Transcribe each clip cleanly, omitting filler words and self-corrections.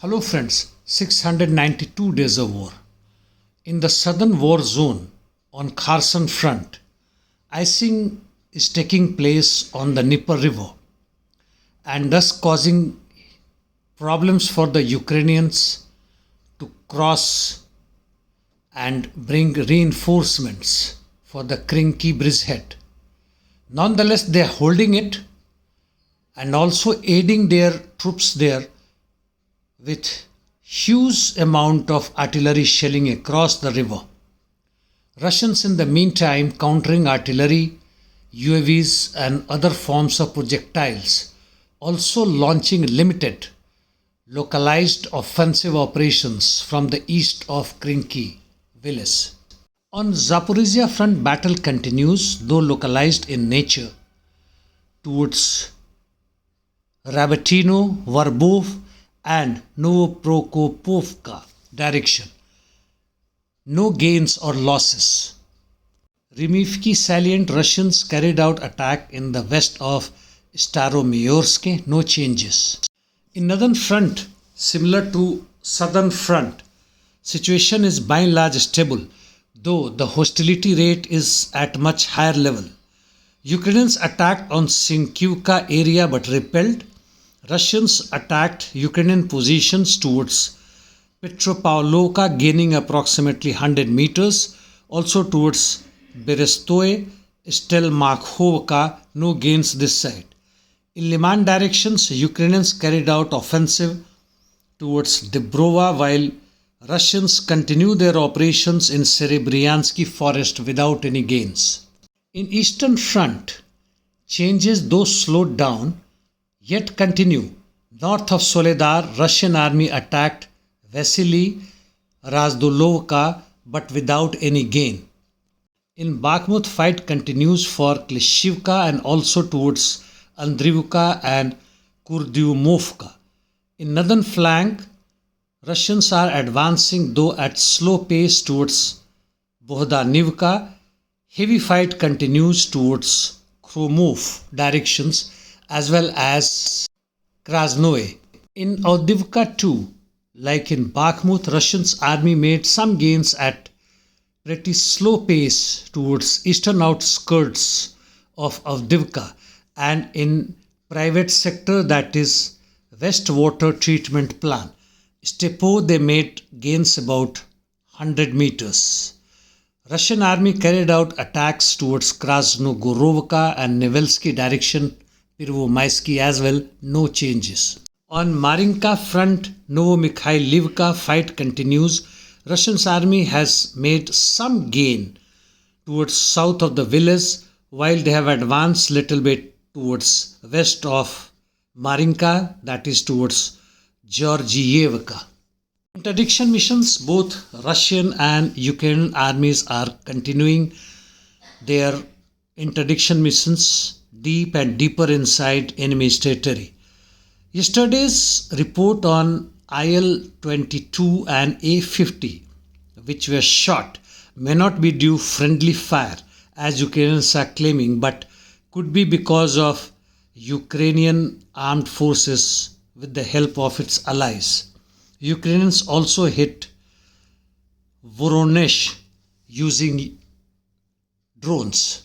Hello friends, 692 days of war. In the southern war zone on Kherson front, icing is taking place on the Dnieper River and thus causing problems for the Ukrainians to cross and bring reinforcements for the Krinky bridgehead. Nonetheless, they are holding it and also aiding their troops there with huge amount of artillery shelling across the river. Russians in the meantime countering artillery, UAVs and other forms of projectiles, also launching limited localized offensive operations from the east of Krinky village. On Zaporizhia front, battle continues, though localized in nature, towards Rabatino, Verbov and Novoprokhopovka direction. No gains or losses. Rimivki salient, Russians carried out attack in the west of Staromayorsk, no changes. In northern front, similar to southern front, situation is by and large stable, though the hostility rate is at much higher level. Ukrainians attacked on Sinkivka area but repelled. Russians attacked Ukrainian positions towards Petropavlovka, gaining approximately 100 meters, also towards Berestoye, Stelmakhovka, no gains this side. In Liman directions, Ukrainians carried out offensive towards Debrova, while Russians continue their operations in Serebryansky forest without any gains. In eastern front, changes though slowed down, yet continue. North of Soledar, Russian army attacked Vasily Razdolovka but without any gain. In Bakhmut, fight continues for Klishivka and also towards Avdiivka and Kurdyumovka. In northern flank, Russians are advancing though at slow pace towards Bohdanivka. Heavy fight continues towards Kromov directions as well as Krasnoye. In Avdiivka too, like in Bakhmut, Russians army made some gains at pretty slow pace towards eastern outskirts of Avdiivka and in private sector, that is West Water Treatment Plant. Stepo, they made gains about 100 meters. Russian army carried out attacks towards Krasnogorovka and Nevelsky direction, Pervomaisky as well, no changes. On Maryinka front, Novomikhailivka fight continues. Russian army has made some gain towards south of the village, while they have advanced little bit towards west of Maryinka, that is towards Georgievka. Interdiction missions, both Russian and Ukrainian armies are continuing their interdiction missions deep and deeper inside enemy's territory. Yesterday's report on IL-22 and A-50, which were shot, may not be due friendly fire as Ukrainians are claiming, but could be because of Ukrainian armed forces with the help of its allies. Ukrainians also hit Voronezh using drones.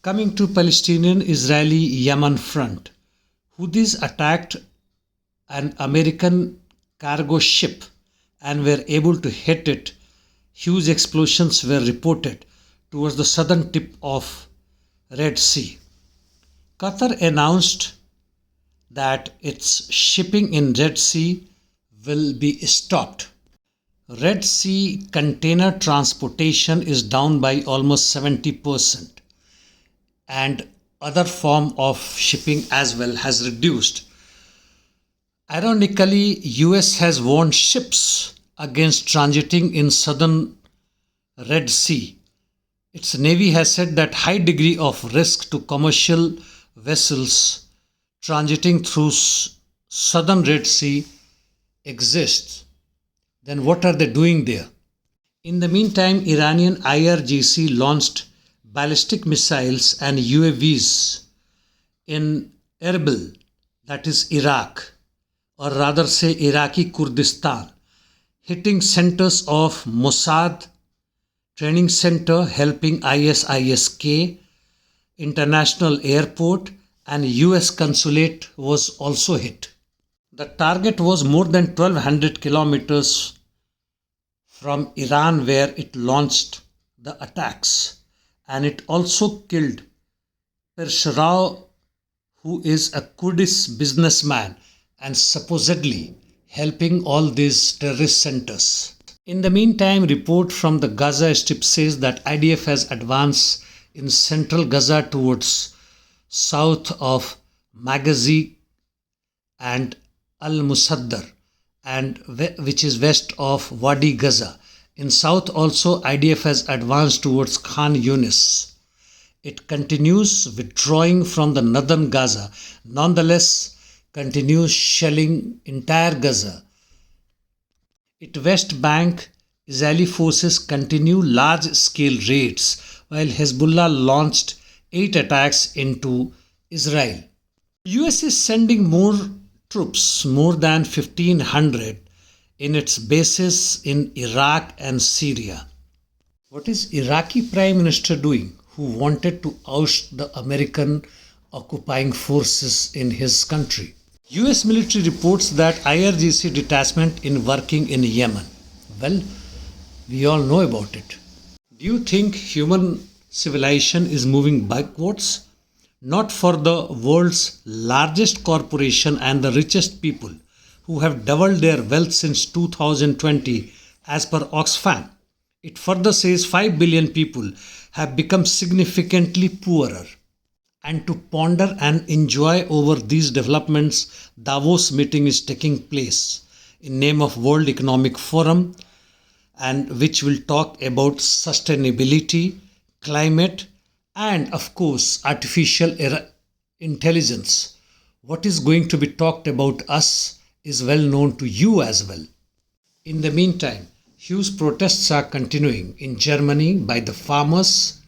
Coming to Palestinian-Israeli-Yemen front, Houthis attacked an American cargo ship and were able to hit it. Huge explosions were reported towards the southern tip of Red Sea. Qatar announced that its shipping in Red Sea will be stopped. Red Sea container transportation is down by almost 70%, and other form of shipping as well has reduced. Ironically, US has warned ships against transiting in southern Red Sea. Its navy has said that high degree of risk to commercial vessels transiting through southern Red Sea exists. Then what are they doing there? In the meantime, Iranian IRGC launched ballistic missiles and UAVs in Erbil, that is Iraq, or rather say Iraqi Kurdistan, hitting centers of Mossad, training center helping ISIS-K, international airport, and US consulate was also hit. The target was more than 1200 kilometers from Iran where it launched the attacks, and it also killed Pershrao, who is a Kurdish businessman and supposedly helping all these terrorist centers. In the meantime, report from the Gaza Strip says that IDF has advanced in central Gaza towards south of Maghazi and Al-Musaddar, and which is west of Wadi Gaza. In south also IDF has advanced towards Khan Yunis. It continues withdrawing from the northern Gaza, nonetheless continues shelling entire Gaza. Its West Bank Israeli forces continue large-scale raids while Hezbollah launched 8 attacks into Israel. US is sending more troops, more than 1500, in its bases in Iraq and Syria. What is Iraqi Prime Minister doing, who wanted to oust the American occupying forces in his country? US military reports that IRGC detachment in working in Yemen. Well, we all know about it. Do you think human civilization is moving backwards? Not for the world's largest corporation and the richest people, who have doubled their wealth since 2020 as per Oxfam. It further says 5 billion people have become significantly poorer. And to ponder and enjoy over these developments, Davos meeting is taking place in name of World Economic Forum, and which will talk about sustainability, climate, and of course artificial intelligence. What is going to be talked about us is well known to you as well. In the meantime, huge protests are continuing in Germany by the farmers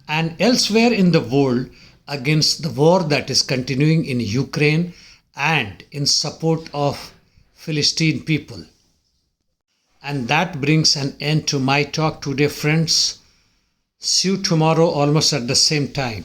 and elsewhere in the world against the war that is continuing in Ukraine and in support of Philistine people. And that brings an end to my talk today, friends. See you tomorrow almost at the same time.